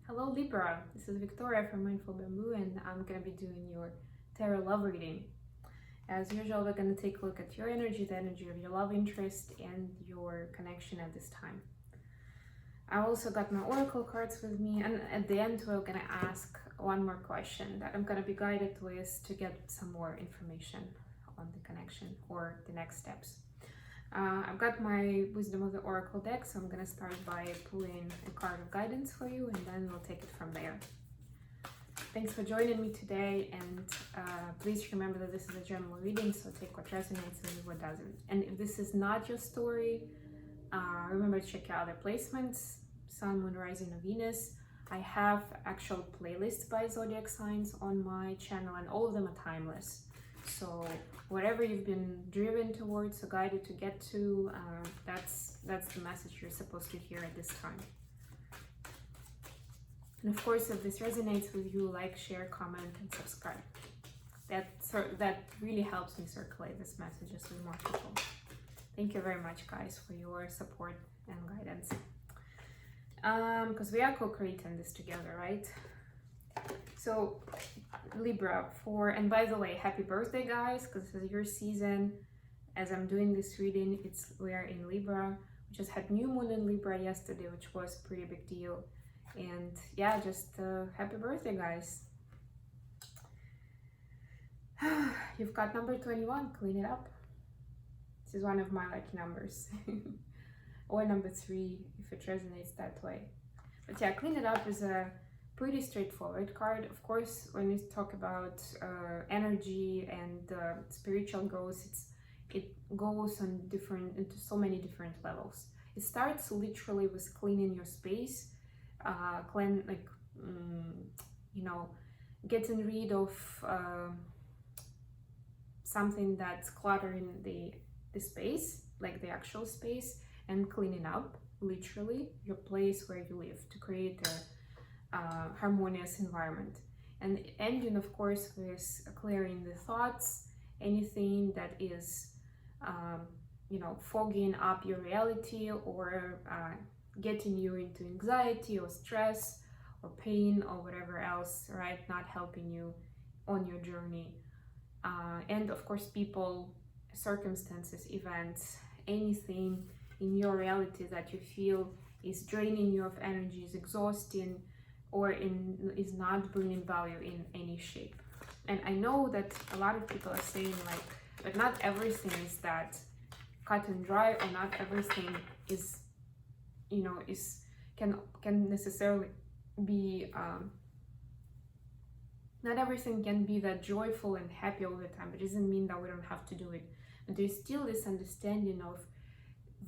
Hello Libra, this is Victoria from Mindful Bamboo and I'm going to be doing your tarot love reading. As usual, we're going to take a look at your energy, the energy of your love interest and your connection at this time. I also got my oracle cards with me, and at the end we're going to ask one more question that I'm going to be guided with to get some more information on the connection or the next steps. I've got my Wisdom of the Oracle deck, so I'm going to start by pulling a card of guidance for you, and then we'll take it from there. Thanks for joining me today, and please remember that this is a general reading, so take what resonates and leave what doesn't. And if this is not your story, remember to check out other placements, Sun, Moon, Rising, or Venus. I have actual playlists by zodiac signs on my channel, and all of them are timeless. So whatever you've been driven towards or guided to get to, that's the message you're supposed to hear at this time. And of course, if this resonates with you, like, share, comment, and subscribe. That really helps me circulate this message with more people. Thank you very much, guys, for your support and guidance. Because we are co-creating this together, right? So Libra, and by the way, happy birthday, guys, because this is your season. As I'm doing this reading, we are in Libra. We just had new moon in Libra yesterday, which was a pretty big deal. And yeah, just happy birthday, guys. You've got number 21, clean it up. This is one of my lucky numbers. Or number 3, if it resonates that way. But yeah, clean it up is a pretty straightforward card. Of course, when we talk about energy and spiritual growth, it goes on into so many different levels. It starts literally with cleaning your space, getting rid of something that's cluttering the space, like the actual space, and cleaning up literally your place where you live to create a harmonious environment. And ending, of course, with clearing the thoughts, anything that is fogging up your reality or getting you into anxiety or stress or pain or whatever else, right? Not helping you on your journey. And of course, people, circumstances, events, anything in your reality that you feel is draining you of energy, is exhausting, or is not bringing value in any shape. And I know that a lot of people are saying, like, but not everything is that cut and dry, or not everything is can necessarily be not everything can be that joyful and happy all the time. It doesn't mean that we don't have to do it. But there's still this understanding of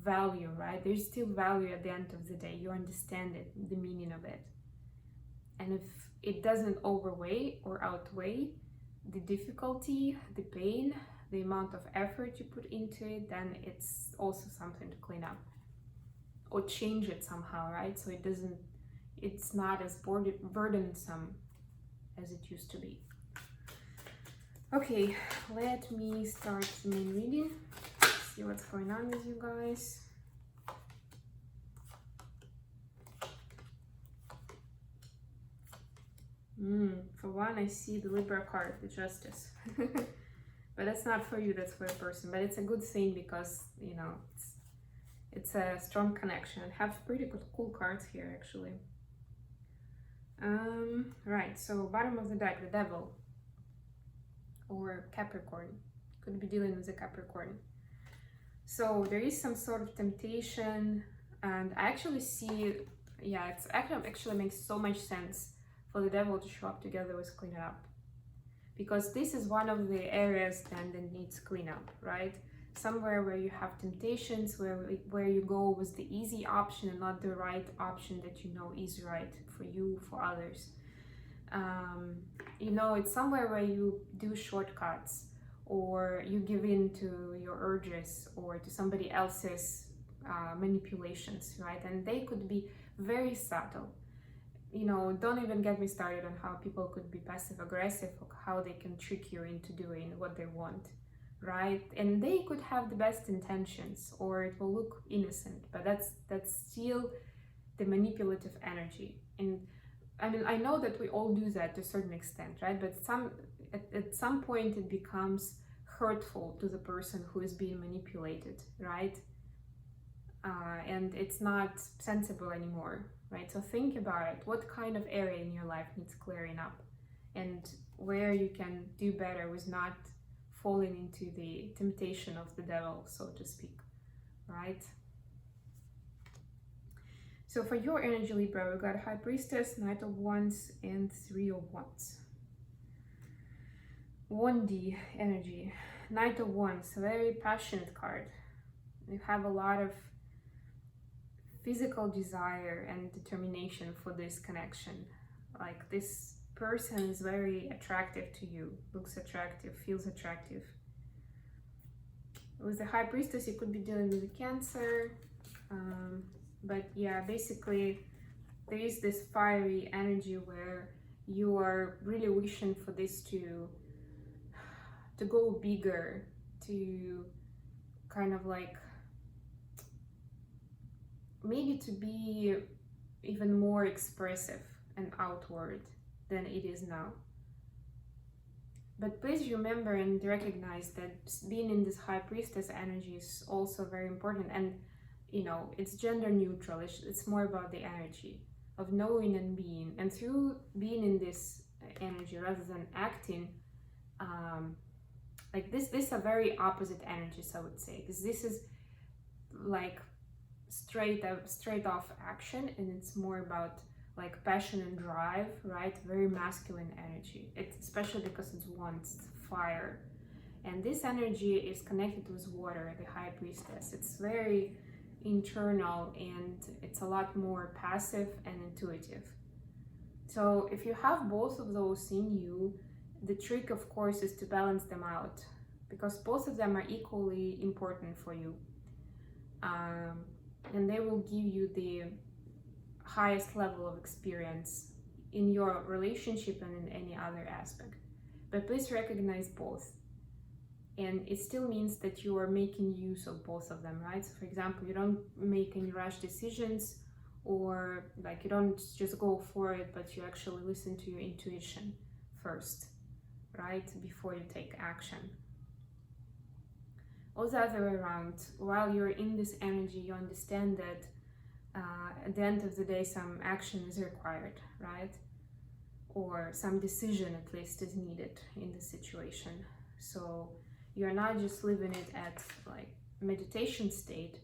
value, right? There's still value at the end of the day. You understand it, the meaning of it. And if it doesn't outweigh the difficulty, the pain, the amount of effort you put into it, then it's also something to clean up or change it somehow, right? So it's not as burdensome as it used to be. Okay, let me start the main reading. See what's going on with you guys. For one, I see the Libra card, the Justice. But that's not for you, that's for a person. But it's a good thing because, it's a strong connection. I have pretty cool cards here, actually. Right, so bottom of the deck, the Devil. Or Capricorn. Could be dealing with a Capricorn. So there is some sort of temptation, and I actually see, it's actually makes so much sense for the Devil to show up together with clean it up, because this is one of the areas then that needs cleanup, right? Somewhere where you have temptations, where you go with the easy option and not the right option that is right for you, for others. It's somewhere where you do shortcuts, or you give in to your urges or to somebody else's manipulations, right? And they could be very subtle. Don't even get me started on how people could be passive aggressive, or how they can trick you into doing what they want, right? And they could have the best intentions, or it will look innocent, but that's still the manipulative energy. And I mean, I know that we all do that to a certain extent, right? But at some point it becomes hurtful to the person who is being manipulated, right? And it's not sensible anymore, right? So think about it. What kind of area in your life needs clearing up, and where you can do better with not falling into the temptation of the devil, so to speak, right? So for your energy, Libra, we got High Priestess, Knight of Wands, and Three of Wands. 1D energy. Knight of Wands, a very passionate card. You have a lot of physical desire and determination for this connection. Like, this person is very attractive to you, looks attractive, feels attractive. With the High Priestess, you could be dealing with a Cancer. But yeah, basically there is this fiery energy where you are really wishing for this to go bigger, to kind of like maybe to be even more expressive and outward than it is now. But please remember and recognize that being in this High Priestess energy is also very important. And you know, it's gender neutral. It's more about the energy of knowing and being. And through being in this energy rather than acting, like this are very opposite energies, I would say, because this is like straight off action, and it's more about like passion and drive, right? Very masculine energy. It's especially because it's Wands, fire, and this energy is connected with water, the High Priestess. It's very internal, and it's a lot more passive and intuitive. So if you have both of those in you, the trick, of course, is to balance them out, because both of them are equally important for you, and they will give you the highest level of experience in your relationship and in any other aspect. But please recognize both. And it still means that you are making use of both of them, right? So for example, you don't make any rash decisions, or like you don't just go for it, but you actually listen to your intuition first, right? Before you take action. Or the other way around, while you're in this energy, you understand that at the end of the day, some action is required, right? Or some decision at least is needed in the situation. So you're not just living it at like meditation state,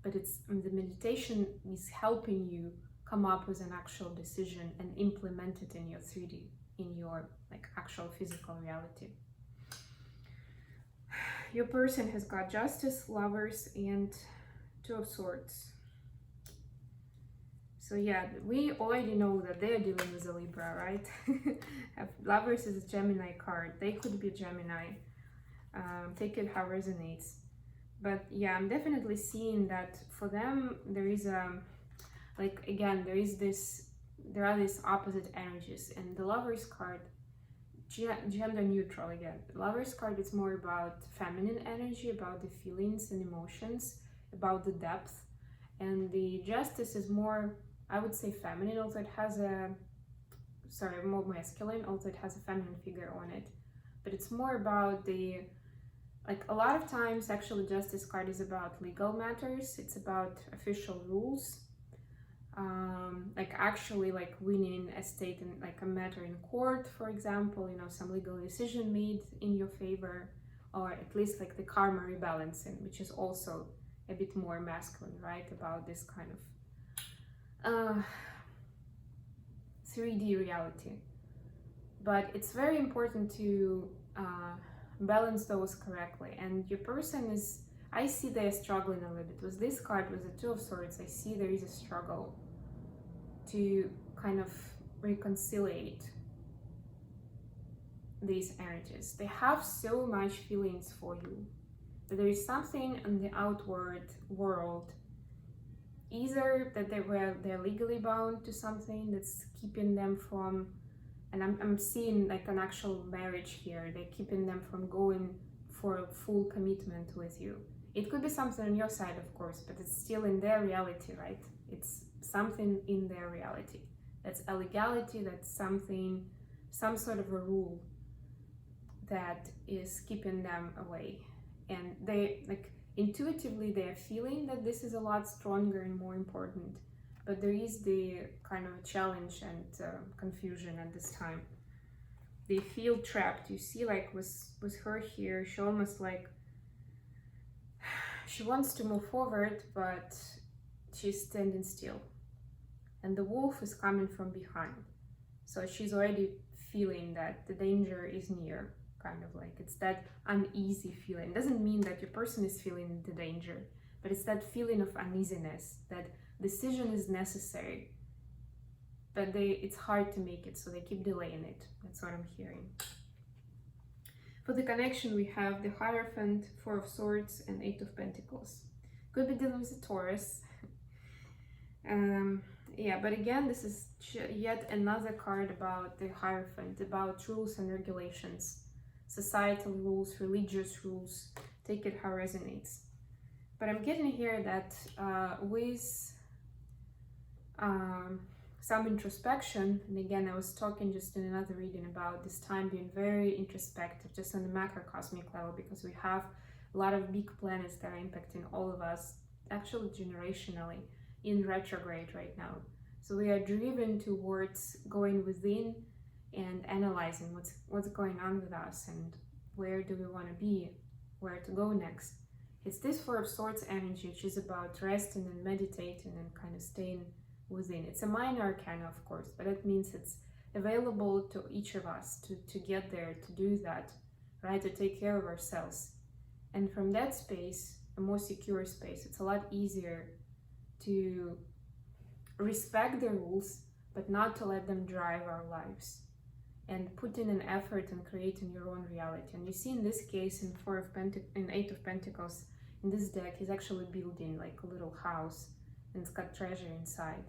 but it's the meditation is helping you come up with an actual decision and implement it in your 3D, in your like actual physical reality. Your person has got Justice, Lovers, and Two of Swords. So yeah, we already know that they're dealing with a Libra, right? Lovers is a Gemini card. They could be Gemini. Take it how it resonates. But yeah, I'm definitely seeing that for them there is like again there are these opposite energies, and the Lovers card, gender neutral again. The Lovers card is more about feminine energy, about the feelings and emotions, about the depth, and the Justice is more, I would say, feminine, although it has more masculine, although it has a feminine figure on it. But it's more about the, like a lot of times actually Justice card is about legal matters. It's about official rules, like actually like winning a state in like a matter in court, for example, you know, some legal decision made in your favor, or at least like the karma rebalancing, which is also a bit more masculine, right? About this kind of 3D reality. But it's very important to balance those correctly. And your person is, I see they're struggling a little bit with this card, with the Two of Swords. I see there is a struggle to kind of reconciliate these energies. They have so much feelings for you, but there is something in the outward world, either that they're legally bound to something that's keeping them from, and I'm seeing like an actual marriage here, they're keeping them from going for a full commitment with you. It could be something on your side, of course, but it's still in their reality, right? It's something in their reality That's a legality, that's something, some sort of a rule that is keeping them away. And they, like, intuitively they're feeling that this is a lot stronger and more important, but there is the kind of a challenge and confusion at this time. They feel trapped. You see, like with her here, she almost like she wants to move forward, but she's standing still, and the wolf is coming from behind, so she's already feeling that the danger is near. Kind of like it's that uneasy feeling. It doesn't mean that your person is feeling the danger, but it's that feeling of uneasiness, that decision is necessary, but it's hard to make it, so they keep delaying it. That's what I'm hearing. For the connection, we have the Hierophant, Four of Swords, and Eight of Pentacles. Could be dealing with a Taurus. Yeah, but again, this is yet another card about the Hierophant, about rules and regulations, societal rules, religious rules. Take it how it resonates. But I'm getting here that with some introspection, and again, I was talking just in another reading about this time being very introspective, just on the macrocosmic level, because we have a lot of big planets that are impacting all of us, actually generationally, in retrograde right now. So we are driven towards going within and analyzing what's going on with us and where do we want to be, where to go next. It's this Four of Swords energy, which is about resting and meditating and kind of staying within. It's a minor arcana, of course, but it means it's available to each of us to get there, to do that, right? To take care of ourselves. And from that space, a more secure space, it's a lot easier to respect the rules, but not to let them drive our lives, and put in an effort and creating your own reality. And you see in this case, in Eight of Pentacles, in this deck, he's actually building like a little house, and it's got treasure inside.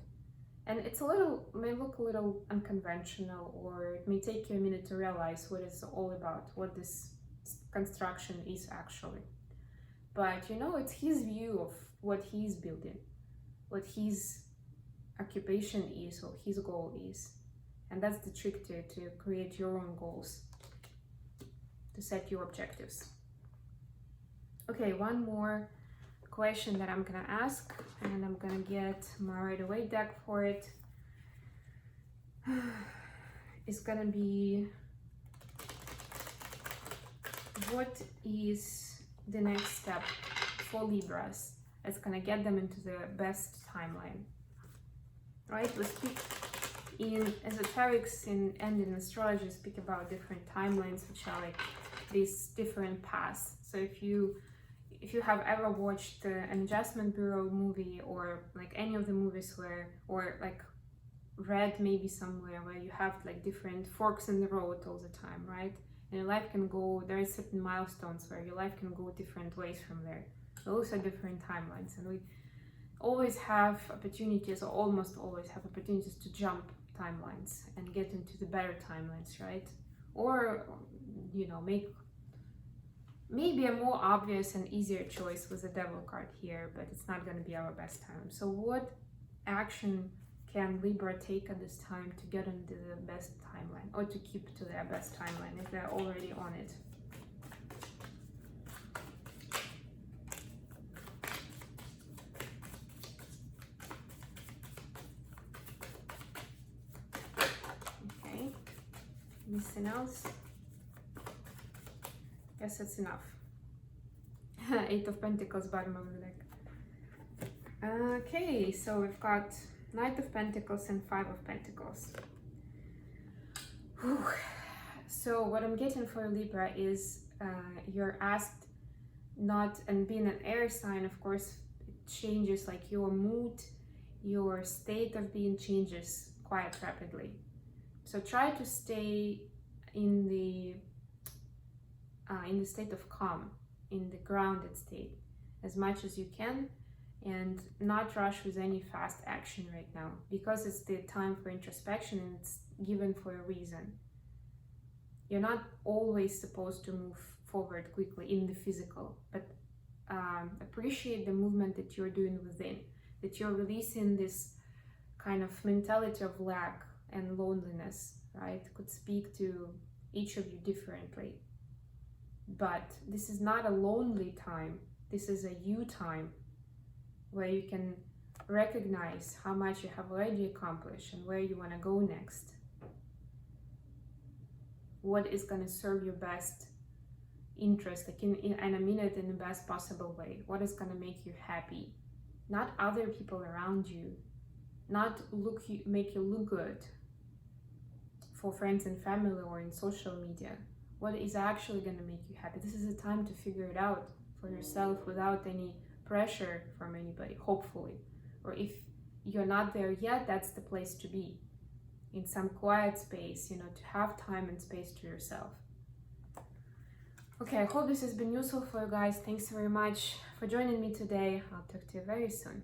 And it's may look a little unconventional, or it may take you a minute to realize what it's all about, what this construction is actually. But you know, it's his view of what he's building, what his occupation is, or his goal is. And that's the trick to create your own goals, to set your objectives. Okay, one more question that I'm gonna ask, and I'm gonna get my Rider-Waite deck for it. It's gonna be, what is the next step for Libras that's gonna get them into the best timeline? Right, we speak in esoterics and in astrology, speak about different timelines, which are like these different paths. So if you have ever watched an Adjustment Bureau movie, or like any of the movies or like read maybe somewhere where you have like different forks in the road all the time, right? And your life can go, there are certain milestones where your life can go different ways from there. Those are different timelines, and we always have opportunities, or almost always have opportunities, to jump timelines and get into the better timelines, right? Or, you know, make maybe a more obvious and easier choice with the Devil card here, but it's not going to be our best time. So what action can Libra take at this time to get into the best timeline, or to keep to their best timeline if they're already on it? Okay, anything else? Guess that's enough. Eight of Pentacles, bottom of the deck. Okay, so we've got Knight of Pentacles and Five of Pentacles. Whew. So what I'm getting for Libra is you're asked not, and being an air sign, of course, it changes, like your mood, your state of being changes quite rapidly. So try to stay in the state of calm, in the grounded state as much as you can, and not rush with any fast action right now, because it's the time for introspection and it's given for a reason. You're not always supposed to move forward quickly in the physical, but appreciate the movement that you're doing within, that you're releasing this kind of mentality of lack and loneliness, right? Could speak to each of you differently. But this is not a lonely time. This is a you time where you can recognize how much you have already accomplished and where you want to go next. What is going to serve your best interest, like and I mean it in the best possible way. What is going to make you happy? Not other people around you, not make you look good for friends and family or in social media. What is actually going to make you happy? This is a time to figure it out for yourself without any pressure from anybody, hopefully. Or if you're not there yet, that's the place to be, in some quiet space, to have time and space to yourself. Okay, I hope this has been useful for you guys. Thanks very much for joining me today. I'll talk to you very soon.